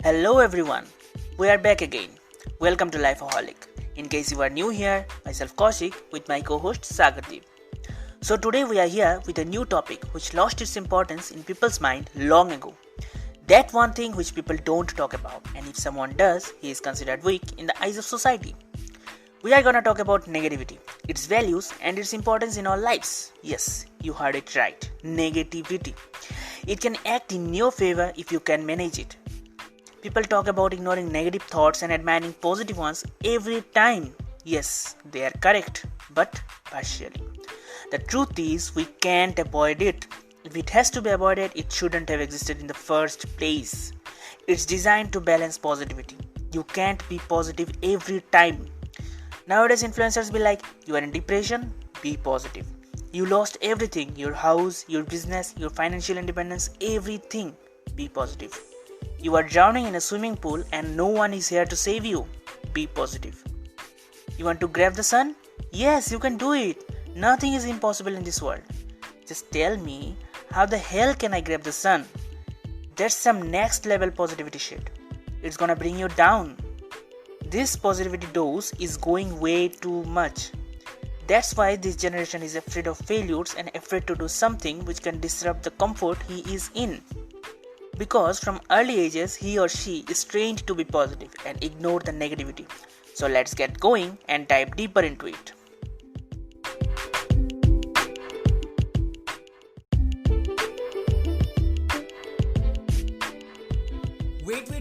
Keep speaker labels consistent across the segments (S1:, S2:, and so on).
S1: Hello everyone, we are back again. Welcome to Lifeaholic. In case you are new here, myself Kaushik with my co-host Sagardeep. So today we are here with a new topic which lost its importance in people's mind long ago. That one thing which people don't talk about, and if someone does, he is considered weak in the eyes of society. We are gonna talk about negativity, its values and its importance in our lives. Yes, you heard it right. Negativity. It can act in your favor if you can manage it. People talk about ignoring negative thoughts and admiring positive ones every time. Yes, they are correct, but partially. The truth is, we can't avoid it. If it has to be avoided, it shouldn't have existed in the first place. It's designed to balance positivity. You can't be positive every time. Nowadays, influencers be like, you are in depression, be positive. You lost everything, your house, your business, your financial independence, everything, be positive. You are drowning in a swimming pool and no one is here to save you, be positive. You want to grab the sun? Yes, you can do it. Nothing is impossible in this world. Just tell me, how the hell can I grab the sun? That's some next level positivity shit. It's gonna bring you down. This positivity dose is going way too much. That's why this generation is afraid of failures and afraid to do something which can disrupt the comfort he is in. Because from early ages, he or she is trained to be positive and ignore the negativity. So let's get going and dive deeper into it.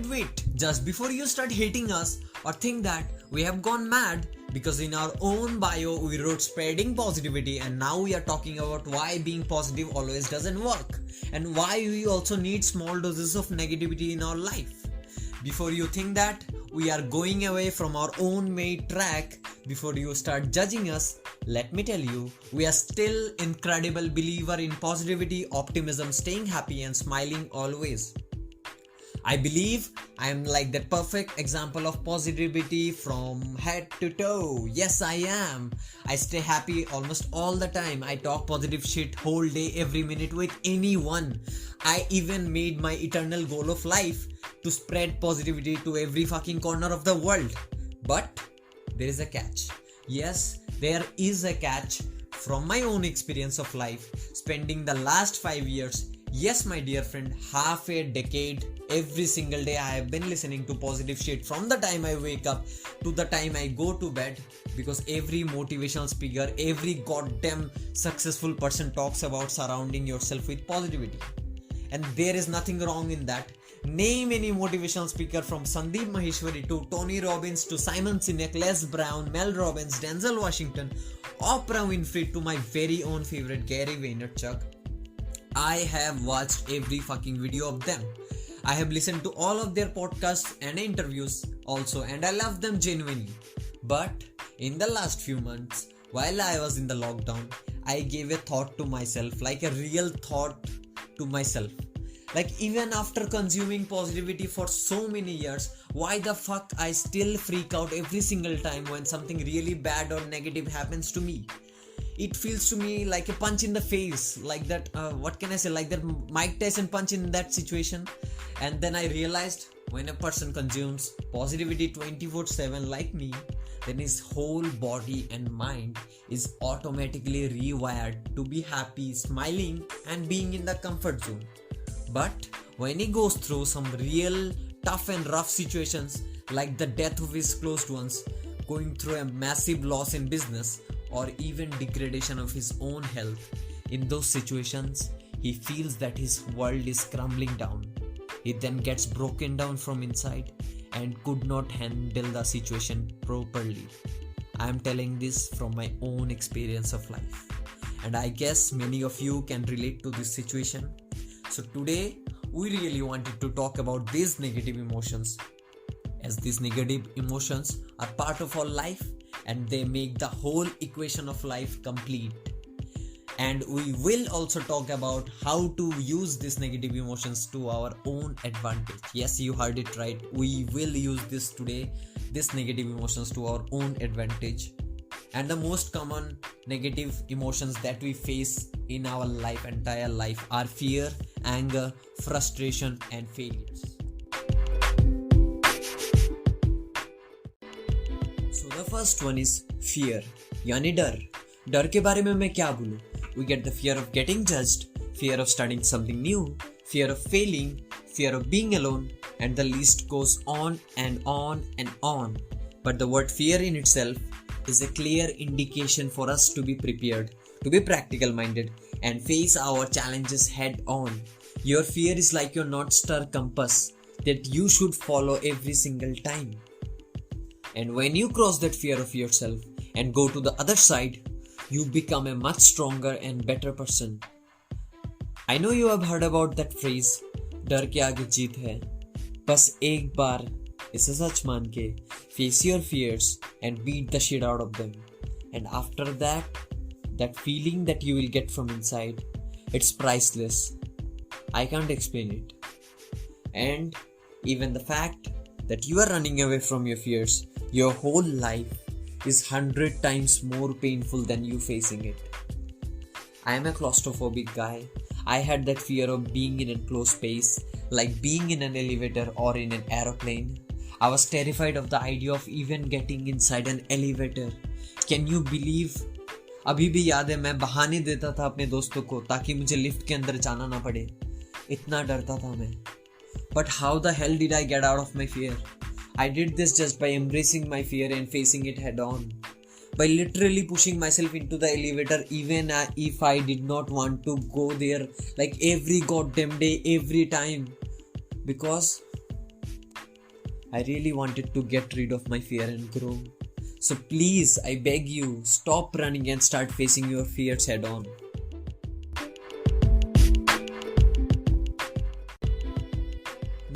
S2: Wait. Just before you start hating us or think that we have gone mad, because in our own bio we wrote spreading positivity, and now we are talking about why being positive always doesn't work and why we also need small doses of negativity in our life. Before you think that we are going away from our own made track, before you start judging us, let me tell you, we are still incredible believer in positivity, optimism, staying happy and smiling always. I believe I am like that perfect example of positivity from head to toe. Yes, I am. I stay happy almost all the time. I talk positive shit whole day, every minute with anyone. I even made my eternal goal of life to spread positivity to every fucking corner of the world. But there is a catch. Yes, there is a catch from my own experience of life, spending the last 5 years. Yes, my dear friend, half a decade, every single day I have been listening to positive shit from the time I wake up to the time I go to bed, because every motivational speaker, every goddamn successful person talks about surrounding yourself with positivity. And there is nothing wrong in that. Name any motivational speaker from Sandeep Maheshwari to Tony Robbins to Simon Sinek, Les Brown, Mel Robbins, Denzel Washington, Oprah Winfrey to my very own favorite Gary Vaynerchuk. I have watched every fucking video of them. I have listened to all of their podcasts and interviews also, and I love them genuinely. But in the last few months, while I was in the lockdown, I gave a thought to myself, like a real thought to myself. Like, even after consuming positivity for so many years, why the fuck I still freak out every single time when something really bad or negative happens to me? It feels to me like a punch in the face, like that, like that Mike Tyson punch in that situation. And then I realized, when a person consumes positivity 24/7 like me, then his whole body and mind is automatically rewired to be happy, smiling and being in the comfort zone. But when he goes through some real tough and rough situations, like the death of his closed ones, going through a massive loss in business, or even degradation of his own health, in those situations, he feels that his world is crumbling down. He then gets broken down from inside and could not handle the situation properly. I am telling this from my own experience of life, and I guess many of you can relate to this situation. So today, we really wanted to talk about these negative emotions, as these negative emotions are part of our life and they make the whole equation of life complete. And we will also talk about how to use these negative emotions to our own advantage. Yes, you heard it right. We will use this today, these negative emotions to our own advantage. And the most common negative emotions that we face in our entire life are fear, anger, frustration, and failures. first one is fear, यानी डर. डर के बारे में मैं क्या बोलूं? We get the fear of getting judged, fear of starting something new, fear of failing, fear of being alone, and the list goes on and on and on. But the word fear in itself is a clear indication for us to be prepared, to be practical minded, and face our challenges head on. Your fear is like your North Star compass that you should follow every single time. And when you cross that fear of yourself and go to the other side, you become a much stronger and better person. I know you have heard about that phrase, डर के आगे जीत है. बस एक बार इसे सच मान के face your fears and beat the shit out of them. And after that, that feeling that you will get from inside, it's priceless. I can't explain it. And even the fact that you are running away from your fears, your whole life is 100 times more painful than you facing it. I am a claustrophobic guy. I had that fear of being in a closed space, like being in an elevator or in an aeroplane. I was terrified of the idea of even getting inside an elevator. Can you believe? अभी भी याद है मैं बहाने देता था अपने दोस्तों को ताकि मुझे लिफ्ट के अंदर जाना ना पड़े. इतना डरता था मैं. But how the hell did I get out of my fear? I did this just by embracing my fear and facing it head on. By literally pushing myself into the elevator even if I did not want to go there, like every goddamn day, every time. Because I really wanted to get rid of my fear and grow. So please, I beg you, stop running and start facing your fears head on.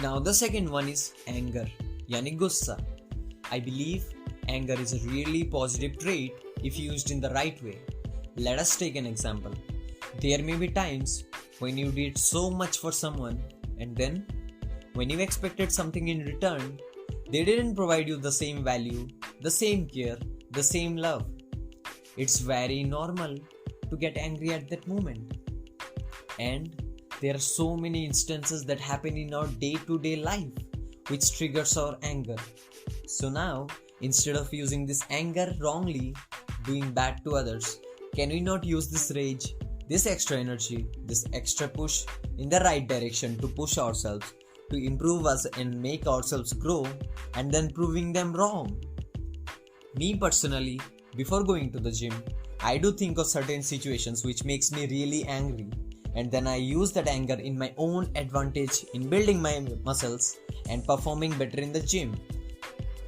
S2: Now the second one is anger, yani gussa. I believe anger is a really positive trait if used in the right way. Let us take an example. There may be times when you did so much for someone and then when you expected something in return, they didn't provide you the same value, the same care, the same love. It's very normal to get angry at that moment. And there are so many instances that happen in our day-to-day life which triggers our anger. So now, instead of using this anger wrongly, doing bad to others, can we not use this rage, this extra energy, this extra push in the right direction to push ourselves, to improve us and make ourselves grow, and then proving them wrong? Me personally, before going to the gym, I do think of certain situations which makes me really angry. And then I use that anger in my own advantage in building my muscles and performing better in the gym.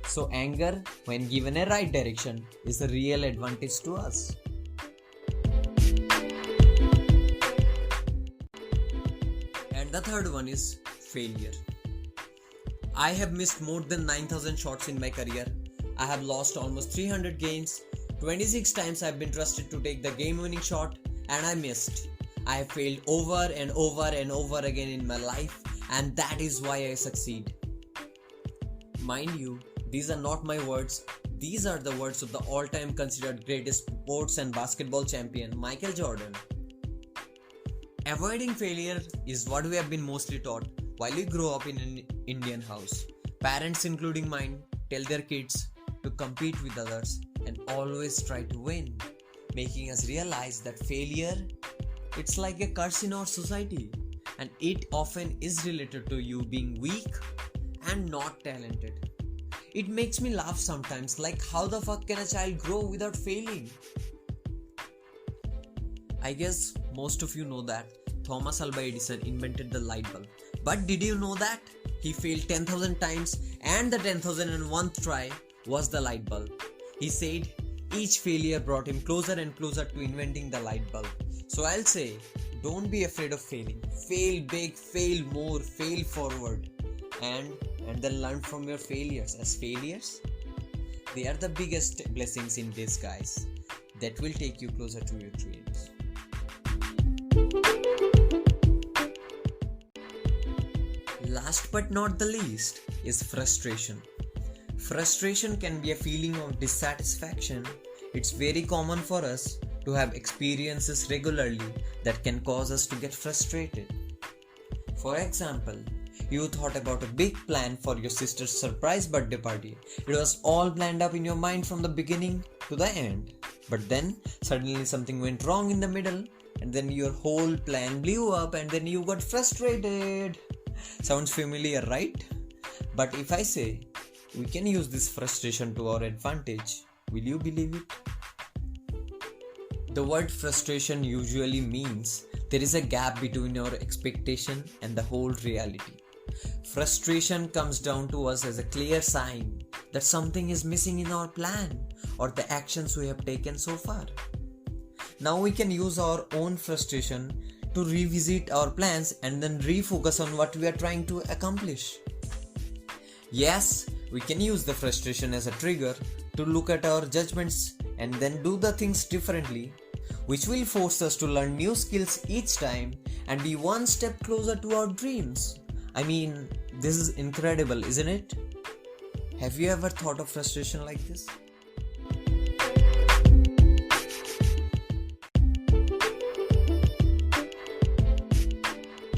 S2: So anger, when given a right direction, is a real advantage to us. And the third one is failure. I have missed more than 9,000 shots in my career. I have lost almost 300 games. 26 times I have been trusted to take the game-winning shot and I missed. I have failed over and over and over again in my life, and that is why I succeed. Mind you, these are not my words. These are the words of the all-time considered greatest sports and basketball champion, Michael Jordan. Avoiding failure is what we have been mostly taught while we grow up in an Indian house. Parents, including mine, tell their kids to compete with others and always try to win, making us realize that failure, it's like a curse in our society, and it often is related to you being weak and not talented. It makes me laugh sometimes, like how the fuck can a child grow without failing? I guess most of you know that Thomas Alva Edison invented the light bulb. But did you know that he failed 10,000 times and the 10,001th try was the light bulb? He said each failure brought him closer and closer to inventing the light bulb. So I'll say, don't be afraid of failing. Fail big, fail more, fail forward. And then learn from your failures. As failures, they are the biggest blessings in disguise that will take you closer to your dreams. Last but not the least is frustration. Frustration can be a feeling of dissatisfaction. It's very common for us to have experiences regularly that can cause us to get frustrated. For example, You thought about a big plan for your sister's surprise birthday party. It was all planned up in your mind from the beginning to the end. But then suddenly something went wrong in the middle, and then your whole plan blew up, and then you got frustrated. Sounds familiar, right? But if I say we can use this frustration to our advantage, will you believe it? The word frustration usually means there is a gap between our expectation and the whole reality. Frustration comes down to us as a clear sign that something is missing in our plan or the actions we have taken so far. Now we can use our own frustration to revisit our plans and then refocus on what we are trying to accomplish. Yes, we can use the frustration as a trigger to look at our judgments and then do the things differently, which will force us to learn new skills each time and be one step closer to our dreams. I mean, this is incredible, isn't it? Have you ever thought of frustration like this?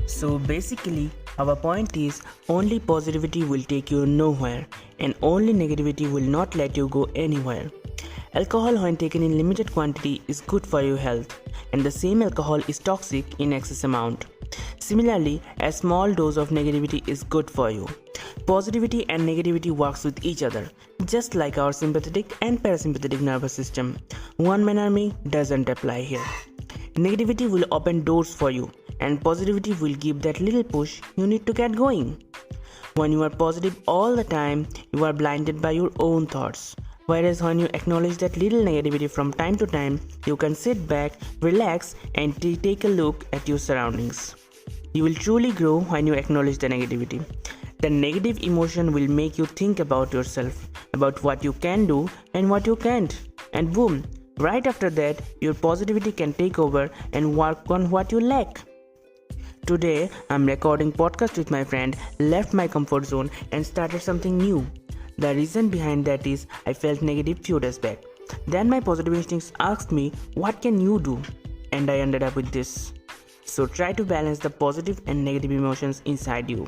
S1: So basically, our point is only positivity will take you nowhere and only negativity will not let you go anywhere. Alcohol, when taken in limited quantity, is good for your health, and the same alcohol is toxic in excess amount. Similarly, a small dose of negativity is good for you. Positivity and negativity works with each other, just like our sympathetic and parasympathetic nervous system. One-man army doesn't apply here. Negativity will open doors for you, and positivity will give that little push you need to get going. When you are positive all the time, you are blinded by your own thoughts. Whereas when you acknowledge that little negativity from time to time, you can sit back, relax, and take a look at your surroundings. You will truly grow when you acknowledge the negativity. The negative emotion will make you think about yourself, about what you can do and what you can't. And boom, right after that, your positivity can take over and work on what you lack. Today, I'm recording podcast with my friend, left my comfort zone and started something new. The reason behind that is I felt negative few days back. Then my positive instincts asked me, what can you do? And I ended up with this. So try to balance the positive and negative emotions inside you.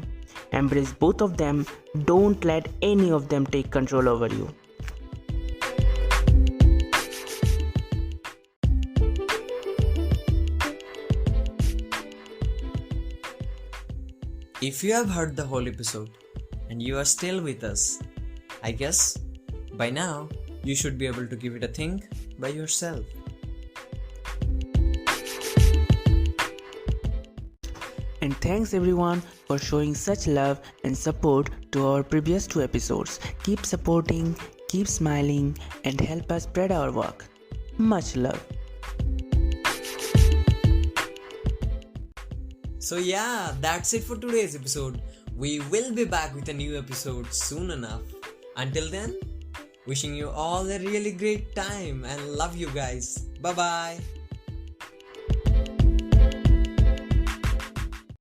S1: Embrace both of them. Don't let any of them take control over you.
S2: If you have heard the whole episode and you are still with us, I guess by now you should be able to give it a think by yourself.
S1: And thanks everyone for showing such love and support to our previous 2 episodes. Keep supporting, keep smiling, and help us spread our work. Much love.
S2: So yeah, that's it for today's episode. We will be back with a new episode soon enough. Until then, wishing you all a really great time and love you guys. Bye bye.